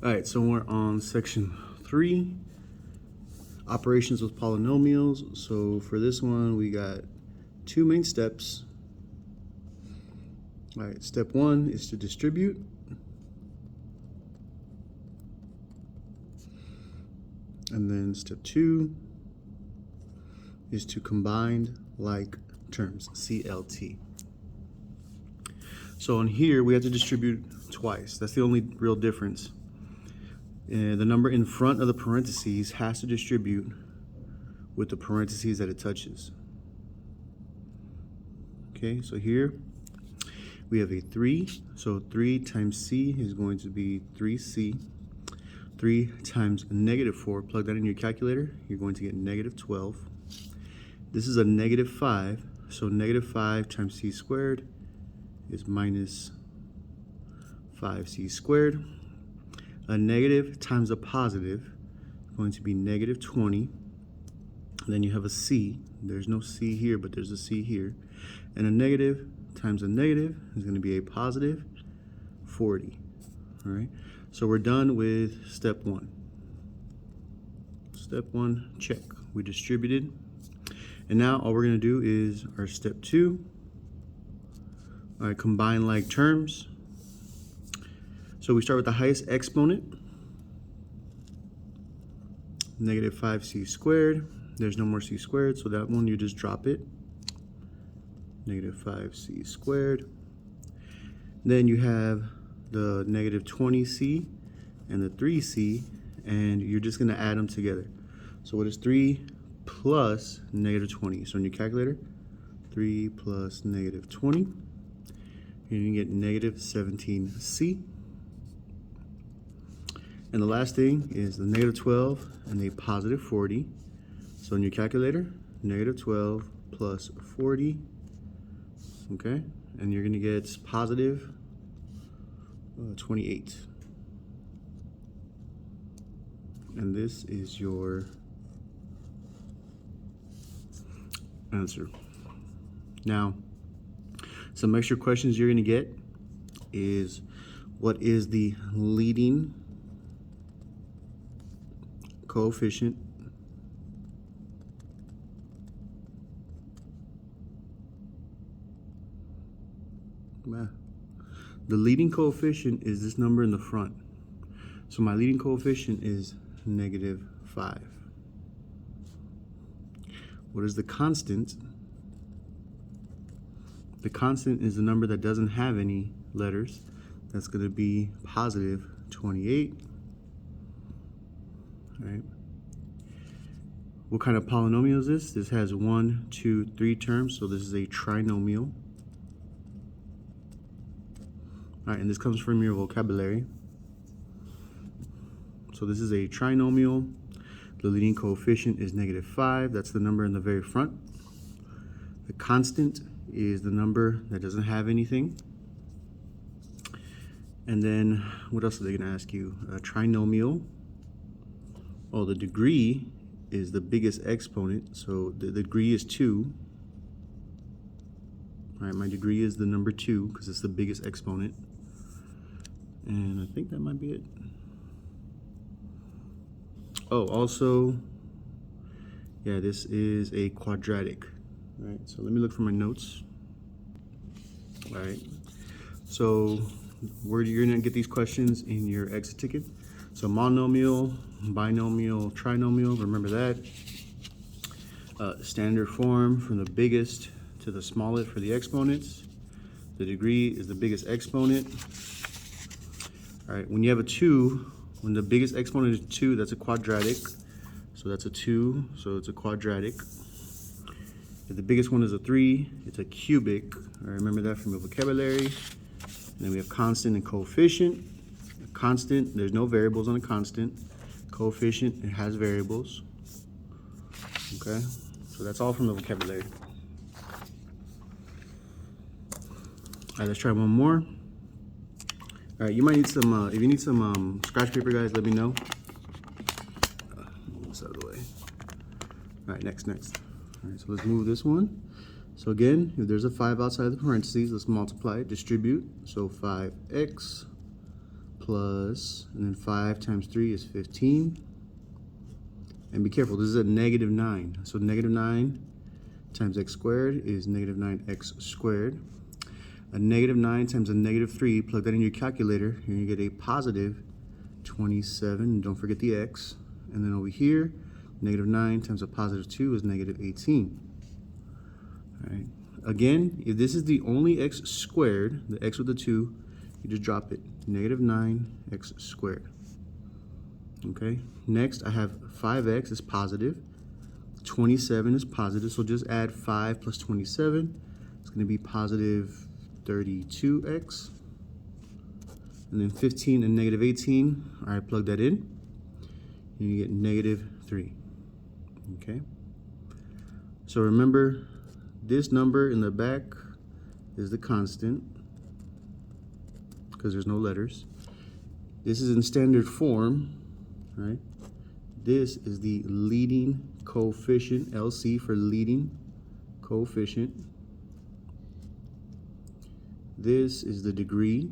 All right, so we're on section 3, operations with polynomials. So for this one, we got 2 main steps. All right, step 1 is to distribute. And then step 2 is to combine like terms, CLT. So in here, we have to distribute twice. That's the only real difference. The number in front of the parentheses has to distribute with the parentheses that it touches. Okay, so here we have a 3. So 3 times c is going to be 3c. 3 times -4, plug that in your calculator, you're going to get -12. This is a -5, so -5 times c squared is minus 5c squared. A negative times a positive is going to be -20. Then you have a c. There's no c here, but there's a c here. And a negative times a negative is going to be a positive 40. All right, so we're done with step 1. Step 1, check. We distributed. And now all we're going to do is our step 2. All right, combine like terms. So we start with the highest exponent, -5c squared. There's no more c squared, so that one you just drop it. -5c squared. Then you have the -20c and the 3c, and you're just going to add them together. So what is 3 plus -20? So in your calculator, 3 plus -20, you're going to get -17c. And the last thing is the -12 and the positive 40. So in your calculator, -12 plus 40, okay? And you're gonna get positive 28. And this is your answer. Now, some extra questions you're gonna get is, what is the leading coefficient The leading coefficient is this number in the front. So my leading coefficient is -5. What is the constant? The constant is the number that doesn't have any letters. That's going to be positive 28. All right. What kind of polynomial is this? This has 1, 2, 3 terms, so this is a trinomial. All right, and this comes from your vocabulary. So this is a trinomial. The leading coefficient is -5. That's the number in the very front. The constant is the number that doesn't have anything. And then what else are they going to ask you? A trinomial. Oh, the degree is the biggest exponent, so the degree is 2. All right, my degree is the number 2 because it's the biggest exponent. And I think that might be it. Oh, also, yeah, this is a quadratic. All right, so let me look for my notes. All right, so you're gonna get these questions in your exit ticket. So monomial, binomial, trinomial, remember that. Standard form from the biggest to the smallest for the exponents. The degree is the biggest exponent. All right, when you have a 2, when the biggest exponent is 2, that's a quadratic. So that's a 2, so it's a quadratic. If the biggest one is a 3, it's a cubic. All right, remember that from your vocabulary. And then we have constant and coefficient. Constant, there's no variables on a constant. Coefficient, it has variables. Okay, so that's all from the vocabulary. All right, let's try one more. All right, you might need some, if you need some scratch paper, guys, let me know. Move this out of the way. All right, next. All right, so let's move this one. So again, if there's a 5 outside of the parentheses, let's multiply it, distribute. So 5x plus, and then 5 times 3 is 15. And be careful, this is a negative 9. So negative 9 times x squared is negative 9x squared. A negative 9 times a negative 3, plug that in your calculator, and you get a positive 27. And don't forget the x. And then over here, negative 9 times a positive 2 is negative 18. All right. Again, if this is the only x squared, the x with the 2, you just drop it. Negative 9x squared. Okay. Next, I have 5x is positive. 27 is positive, so just add 5 plus 27. It's going to be positive 32x. And then 15 and negative 18. All right, plug that in. And you get negative 3. Okay. So remember, this number in the back is the constant, because there's no letters. This is in standard form, right? This is the leading coefficient, LC for leading coefficient. This is the degree.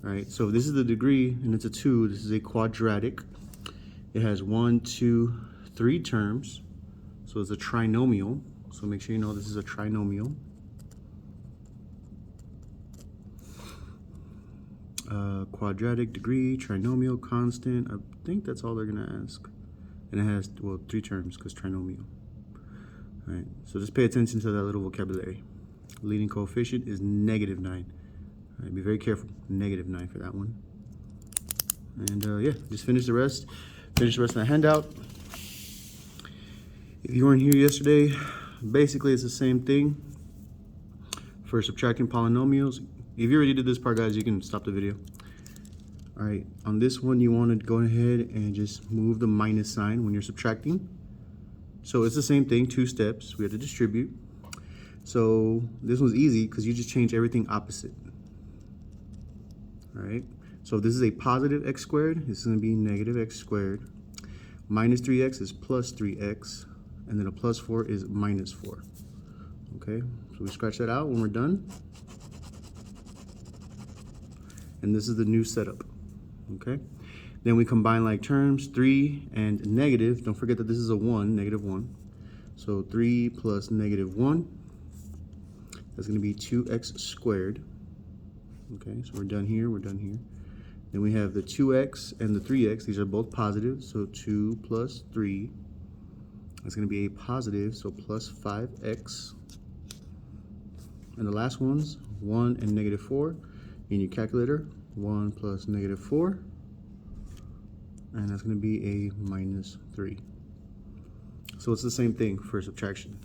All right, so this is the degree, and it's a 2. This is a quadratic. It has 1, 2, 3 terms. So it's a trinomial. So make sure you know this is a trinomial. Quadratic, degree, trinomial, constant. I think that's all they're going to ask. And it has, well, 3 terms because trinomial. All right, so just pay attention to that little vocabulary. Leading coefficient is negative 9. All right, be very careful. Negative 9 for that one. And yeah, just finish the rest. Finish the rest of the handout. If you weren't here yesterday, basically it's the same thing for subtracting polynomials. If you already did this part, guys, you can stop the video. All right, on this one, you want to go ahead and just move the minus sign when you're subtracting. So it's the same thing, 2 steps. We have to distribute. So this one's easy because you just change everything opposite. All right, so this is a positive x squared. This is going to be negative x squared. Minus 3x is plus 3x. And then a plus 4 is minus 4. Okay, so we scratch that out when we're done. And this is the new setup. Okay, then we combine like terms, 3 and negative. Don't forget that this is a 1, negative 1. So 3 plus negative 1, that's going to be 2x squared. Okay, so we're done here, we're done here. Then we have the 2x and the 3x. These are both positive, so 2 plus 3. That's going to be a positive, so plus 5x. And the last one's 1 and negative 4. In your calculator, 1 plus negative 4. And that's going to be a minus 3. So it's the same thing for subtraction.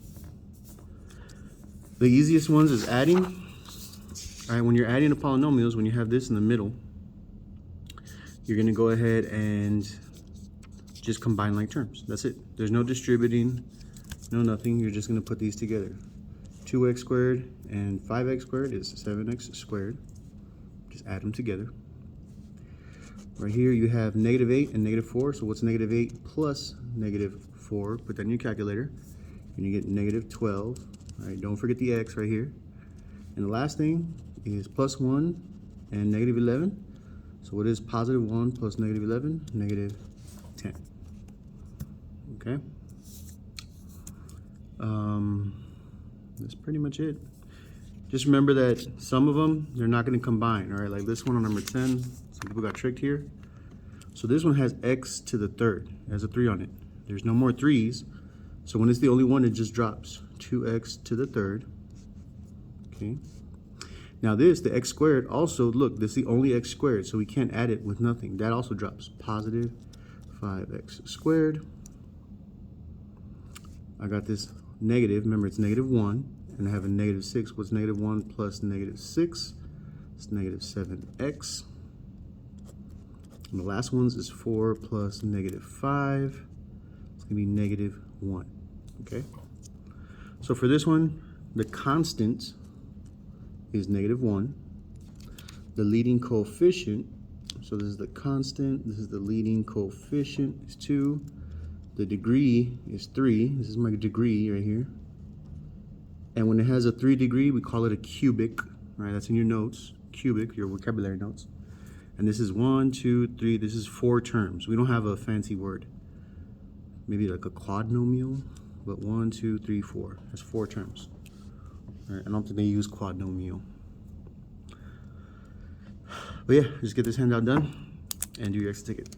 The easiest ones is adding. All right, when you're adding the polynomials, when you have this in the middle, you're going to go ahead and just combine like terms. That's it. There's no distributing, no nothing. You're just going to put these together. 2x squared and 5x squared is 7x squared. Just add them together. Right here you have negative 8 and negative 4. So what's negative 8 plus negative 4? Put that in your calculator. And you get negative 12. All right, don't forget the x right here. And the last thing is plus 1 and negative 11. So what is positive 1 plus negative 11? Negative 10. Okay. That's pretty much it. Just remember that some of them, they're not going to combine. All right, like this one on number 10. Some people got tricked here. So this one has x to the third. It has a 3 on it. There's no more 3's. So when it's the only one, it just drops. 2x to the third. Okay. Now this, the x squared, also, look, this is the only x squared, so we can't add it with nothing. That also drops. Positive 5x squared. I got this negative. Remember, it's negative 1. And I have a negative 6. What's negative 1 plus negative 6? It's negative 7x. And the last ones is 4 plus negative 5. It's going to be negative 1. Okay? So for this one, the constant is negative 1. The leading coefficient, so this is the constant, this is the leading coefficient, is 2. The degree is 3. This is my degree right here. And when it has a 3 degree, we call it a cubic. right? That's in your notes, cubic, your vocabulary notes. And this is 1, 2, 3, this is 4 terms. We don't have a fancy word. Maybe like a quadnomial, but 1, 2, 3, 4. That's 4 terms. All right, I don't think they use quadnomial. But yeah, just get this handout done and do your exit ticket.